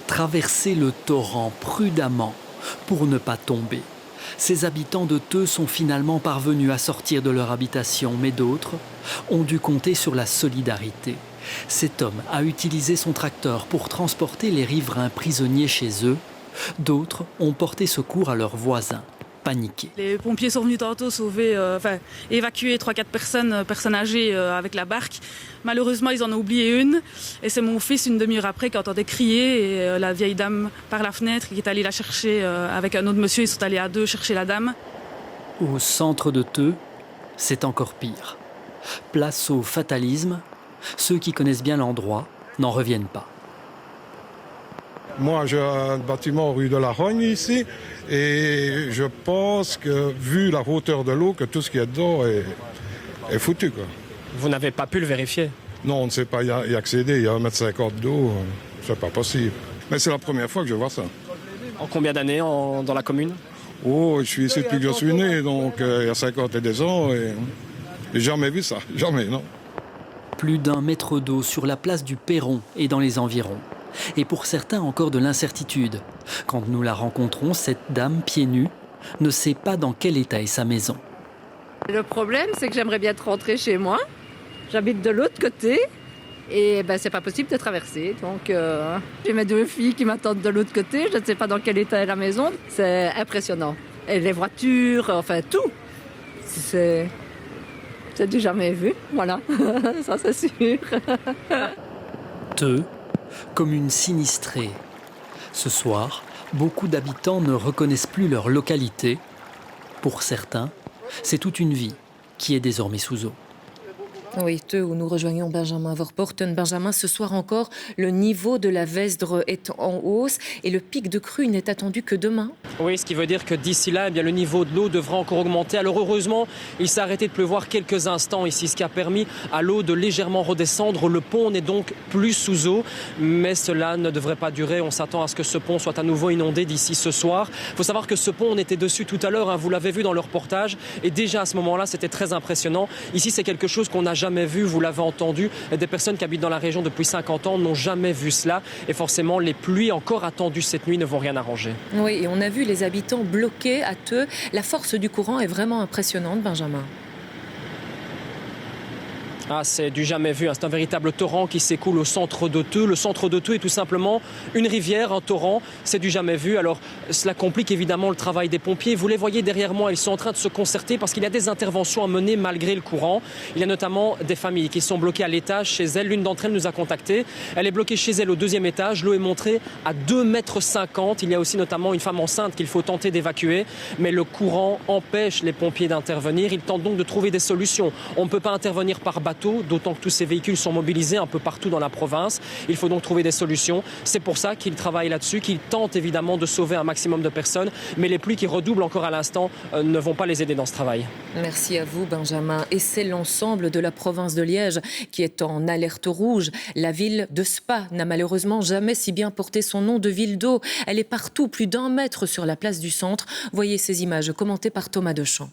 Traverser le torrent prudemment pour ne pas tomber. Ces habitants de Theux sont finalement parvenus à sortir de leur habitation, mais d'autres ont dû compter sur la solidarité. Cet homme a utilisé son tracteur pour transporter les riverains prisonniers chez eux. D'autres ont porté secours à leurs voisins, paniqués. Les pompiers sont venus tantôt évacuer 3-4 personnes âgées avec la barque. Malheureusement, ils en ont oublié une. Et c'est mon fils, une demi-heure après, qui entendait crier. Et la vieille dame par la fenêtre qui est allée la chercher avec un autre monsieur. Ils sont allés à deux chercher la dame. Au centre de Theux, c'est encore pire. Place au fatalisme. Ceux qui connaissent bien l'endroit n'en reviennent pas. Moi, j'ai un bâtiment rue de la Rogne ici, et je pense que, vu la hauteur de l'eau, que tout ce qu'il y a dedans est foutu, quoi. Vous n'avez pas pu le vérifier? Non, on ne sait pas y accéder, il y a 1,50 m d'eau, c'est pas possible. Mais c'est la première fois que je vois ça. En combien d'années dans la commune? Oh, je suis ici depuis que je suis né, donc il y a 50 et des ans, et j'ai jamais vu ça, jamais, non. Plus d'1 mètre d'eau sur la place du Perron et dans les environs. Et pour certains encore de l'incertitude. Quand nous la rencontrons, cette dame pieds nus ne sait pas dans quel état est sa maison. Le problème, c'est que j'aimerais bien rentrer chez moi. J'habite de l'autre côté et c'est pas possible de traverser. Donc j'ai mes 2 filles qui m'attendent de l'autre côté. Je ne sais pas dans quel état est la maison. C'est impressionnant. Et les voitures, enfin tout. C'est du jamais vu, voilà. Ça c'est sûr. Theux, commune sinistrée. Ce soir, beaucoup d'habitants ne reconnaissent plus leur localité. Pour certains, c'est toute une vie qui est désormais sous eau. Oui, Theux, où nous rejoignons Benjamin Vorporten. Benjamin, ce soir encore, le niveau de la Vesdre est en hausse et le pic de crue n'est attendu que demain. Oui, ce qui veut dire que d'ici là, le niveau de l'eau devra encore augmenter. Alors heureusement, il s'est arrêté de pleuvoir quelques instants ici, ce qui a permis à l'eau de légèrement redescendre. Le pont n'est donc plus sous eau, mais cela ne devrait pas durer. On s'attend à ce que ce pont soit à nouveau inondé d'ici ce soir. Il faut savoir que ce pont, on était dessus tout à l'heure, vous l'avez vu dans le reportage, et déjà à ce moment-là, c'était très impressionnant. Ici, c'est quelque chose qu'on n'a jamais vu, vous l'avez entendu. Des personnes qui habitent dans la région depuis 50 ans n'ont jamais vu cela. Et forcément, les pluies encore attendues cette nuit ne vont rien arranger. Oui, et on a vu les habitants bloqués à Theux. La force du courant est vraiment impressionnante, Benjamin. Ah, c'est du jamais vu. C'est un véritable torrent qui s'écoule au centre de Theux. Le centre de Theux est tout simplement une rivière, un torrent. C'est du jamais vu. Alors, cela complique évidemment le travail des pompiers. Vous les voyez derrière moi, ils sont en train de se concerter parce qu'il y a des interventions à mener malgré le courant. Il y a notamment des familles qui sont bloquées à l'étage chez elles. L'une d'entre elles nous a contactés. Elle est bloquée chez elle au 2e étage. L'eau est montrée à 2,50 m. Il y a aussi notamment une femme enceinte qu'il faut tenter d'évacuer. Mais le courant empêche les pompiers d'intervenir. Ils tentent donc de trouver des solutions. On ne peut pas intervenir par bateau, d'autant que tous ces véhicules sont mobilisés un peu partout dans la province. Il faut donc trouver des solutions. C'est pour ça qu'ils travaillent là-dessus, qu'ils tentent évidemment de sauver un maximum de personnes. Mais les pluies qui redoublent encore à l'instant ne vont pas les aider dans ce travail. Merci à vous, Benjamin. Et c'est l'ensemble de la province de Liège qui est en alerte rouge. La ville de Spa n'a malheureusement jamais si bien porté son nom de ville d'eau. Elle est partout, plus d'1 mètre sur la place du centre. Voyez ces images commentées par Thomas Dechamps.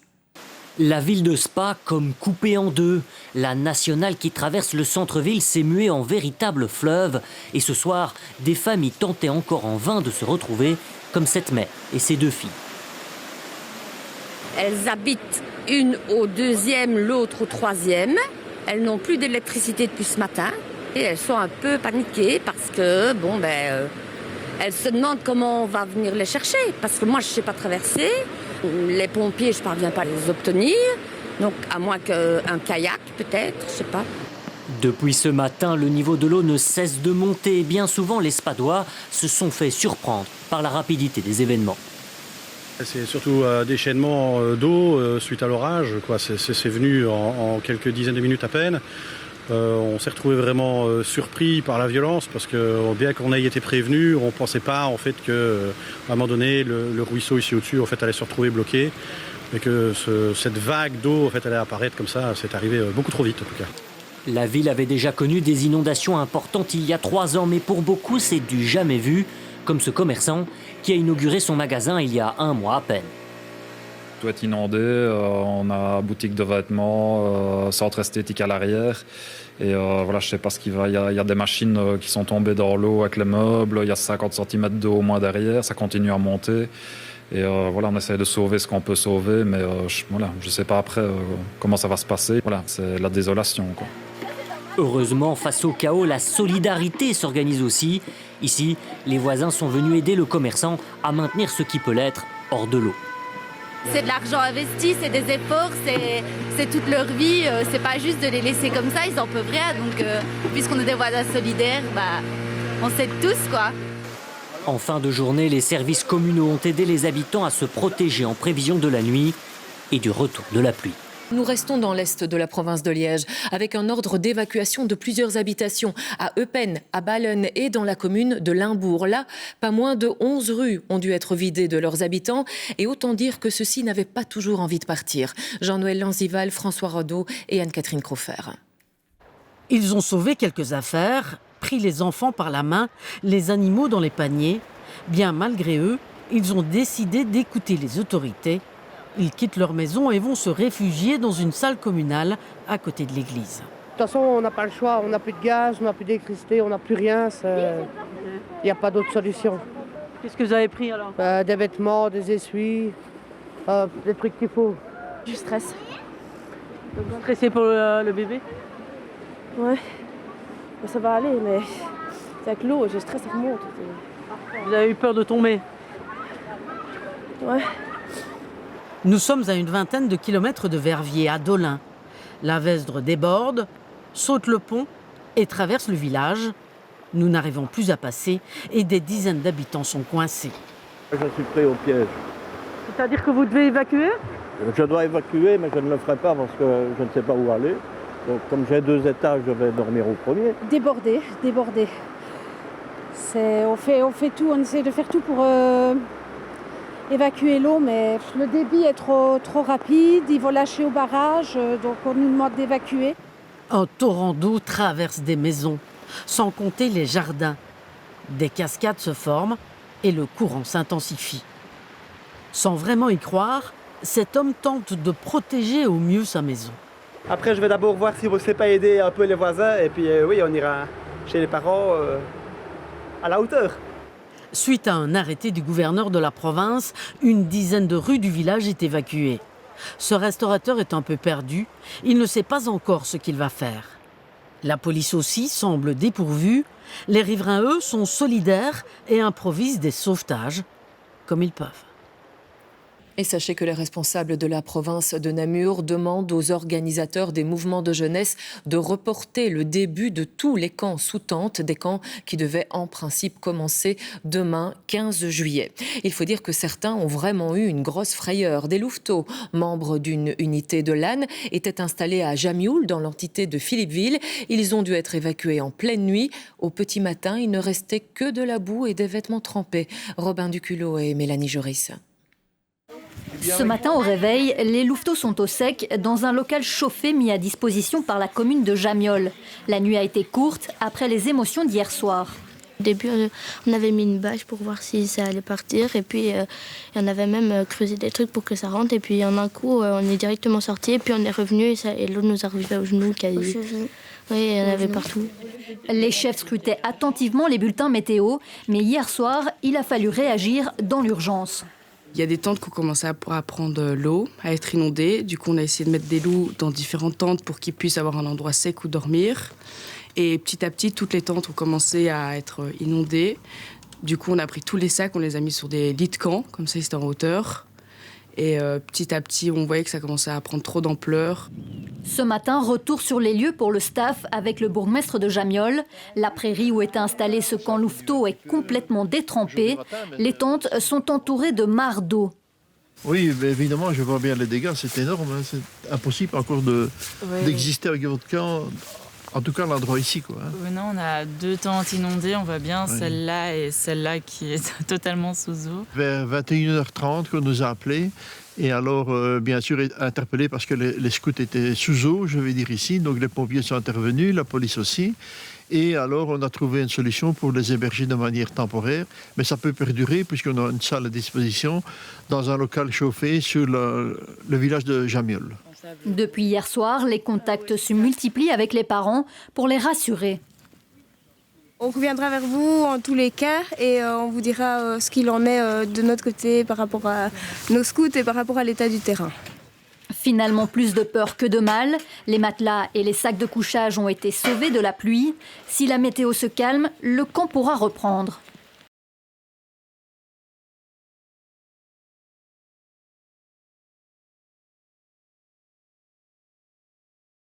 La ville de Spa comme coupée en deux. La nationale qui traverse le centre-ville s'est muée en véritable fleuve. Et ce soir, des familles tentaient encore en vain de se retrouver, comme cette mère et ses 2 filles. Elles habitent une au 2e, l'autre au 3e. Elles n'ont plus d'électricité depuis ce matin. Et elles sont un peu paniquées parce que, elles se demandent comment on va venir les chercher. Parce que moi, je ne sais pas traverser. Les pompiers, je ne parviens pas à les obtenir. Donc, à moins qu'un kayak, peut-être, je ne sais pas. Depuis ce matin, le niveau de l'eau ne cesse de monter. Bien souvent, les Spadois se sont fait surprendre par la rapidité des événements. C'est surtout un déchaînement d'eau suite à l'orage. C'est venu en quelques dizaines de minutes à peine. On s'est retrouvé vraiment surpris par la violence parce que bien qu'on ait été prévenu, on ne pensait pas en fait qu'à un moment donné le ruisseau ici au-dessus en fait allait se retrouver bloqué et que cette vague d'eau en fait allait apparaître comme ça. C'est arrivé beaucoup trop vite en tout cas. La ville avait déjà connu des inondations importantes il y a 3 ans, mais pour beaucoup c'est du jamais vu, comme ce commerçant qui a inauguré son magasin il y a 1 mois à peine. tout est inondé. On a boutique de vêtements, centre esthétique à l'arrière. Et voilà, je sais pas ce qu'il va. Il y a des machines qui sont tombées dans l'eau avec les meubles. Il y a 50 cm d'eau au moins derrière. Ça continue à monter. Et voilà, on essaie de sauver ce qu'on peut sauver. Mais je sais pas après comment ça va se passer. Voilà, c'est la désolation, quoi. Heureusement, face au chaos, la solidarité s'organise aussi. Ici, les voisins sont venus aider le commerçant à maintenir ce qui peut l'être hors de l'eau. C'est de l'argent investi, c'est des efforts, c'est toute leur vie. C'est pas juste de les laisser comme ça, ils en peuvent rien. Donc, puisqu'on est des voisins solidaires, on s'aide tous, quoi. En fin de journée, les services communaux ont aidé les habitants à se protéger en prévision de la nuit et du retour de la pluie. Nous restons dans l'est de la province de Liège avec un ordre d'évacuation de plusieurs habitations à Eupen, à Ballen et dans la commune de Limbourg. Là, pas moins de 11 rues ont dû être vidées de leurs habitants et autant dire que ceux-ci n'avaient pas toujours envie de partir. Jean-Noël Lanzival, François Rodeau et Anne-Catherine Crofer. Ils ont sauvé quelques affaires, pris les enfants par la main, les animaux dans les paniers. Bien malgré eux, ils ont décidé d'écouter les autorités. Ils quittent leur maison et vont se réfugier dans une salle communale à côté de l'église. De toute façon, on n'a pas le choix. On n'a plus de gaz, on n'a plus d'électricité, on n'a plus rien. Il n'y a pas d'autre solution. Qu'est-ce que vous avez pris alors? Des vêtements, des essuies, des trucs qu'il faut. Je stresse. Vous stressez pour le bébé? Ouais. Ça va aller, mais c'est avec l'eau, je stresse, ça remonte. Vous avez eu peur de tomber? Ouais. Nous sommes à une vingtaine de kilomètres de Verviers, à Dolin. La Vesdre déborde, saute le pont et traverse le village. Nous n'arrivons plus à passer et des dizaines d'habitants sont coincés. Je suis pris au piège. C'est-à-dire que vous devez évacuer? Je dois évacuer, mais je ne le ferai pas parce que je ne sais pas où aller. Donc, comme j'ai 2 étages, je vais dormir au premier. Débordé. On fait tout, on essaie de faire tout pour évacuer l'eau, mais le débit est trop rapide, il va lâcher au barrage, donc on nous demande d'évacuer. Un torrent d'eau traverse des maisons, sans compter les jardins. Des cascades se forment et le courant s'intensifie. Sans vraiment y croire, cet homme tente de protéger au mieux sa maison. Après, je vais d'abord voir si on ne sait pas aider un peu les voisins, et puis oui, on ira chez les parents à la hauteur. Suite à un arrêté du gouverneur de la province, une dizaine de rues du village est évacuée. Ce restaurateur est un peu perdu. Il ne sait pas encore ce qu'il va faire. La police aussi semble dépourvue. Les riverains, eux, sont solidaires et improvisent des sauvetages comme ils peuvent. Et sachez que les responsables de la province de Namur demandent aux organisateurs des mouvements de jeunesse de reporter le début de tous les camps sous tente, des camps qui devaient en principe commencer demain 15 juillet. Il faut dire que certains ont vraiment eu une grosse frayeur. Des louveteaux, membres d'une unité de l'Anne, étaient installés à Jamioul, dans l'entité de Philippeville. Ils ont dû être évacués en pleine nuit. Au petit matin, il ne restait que de la boue et des vêtements trempés. Robin Duculot et Mélanie Joris. Ce matin au réveil, les louveteaux sont au sec dans un local chauffé mis à disposition par la commune de Jamiol. La nuit a été courte après les émotions d'hier soir. Au début, on avait mis une bâche pour voir si ça allait partir et puis on avait même creusé des trucs pour que ça rentre et puis en un coup, on est directement sorti et puis on est revenu et l'eau nous arrivait aux genoux quasi. Oui, il y en avait partout. Les chefs scrutaient attentivement les bulletins météo, mais hier soir, il a fallu réagir dans l'urgence. Il y a des tentes qui ont commencé à prendre l'eau, à être inondées. Du coup, on a essayé de mettre des loups dans différentes tentes pour qu'ils puissent avoir un endroit sec où dormir. Et petit à petit, toutes les tentes ont commencé à être inondées. Du coup, on a pris tous les sacs, on les a mis sur des lits de camp, comme ça, c'était en hauteur. Et petit à petit, on voyait que ça commençait à prendre trop d'ampleur. Ce matin, retour sur les lieux pour le staff avec le bourgmestre de Jamiol. La prairie où était installé ce camp louveteau est complètement détrempée. Les tentes sont entourées de mares d'eau. Oui, mais évidemment, je vois bien les dégâts, c'est énorme. Hein. C'est impossible encore d'exister avec votre camp. En tout cas, l'endroit ici, quoi. Oui, non, on a 2 tentes inondées, on voit bien celle-là et celle-là qui est totalement sous eau. Vers 21h30, qu'on nous a appelés. Et alors, bien sûr, interpellés parce que les scouts étaient sous eau, je vais dire ici. Donc, les pompiers sont intervenus, la police aussi. Et alors, on a trouvé une solution pour les héberger de manière temporaire. Mais ça peut perdurer puisqu'on a une salle à disposition dans un local chauffé sur le village de Jamiol. Depuis hier soir, les contacts se multiplient avec les parents pour les rassurer. On reviendra vers vous en tous les cas et on vous dira ce qu'il en est de notre côté par rapport à nos scouts et par rapport à l'état du terrain. Finalement, plus de peur que de mal. Les matelas et les sacs de couchage ont été sauvés de la pluie. Si la météo se calme, le camp pourra reprendre.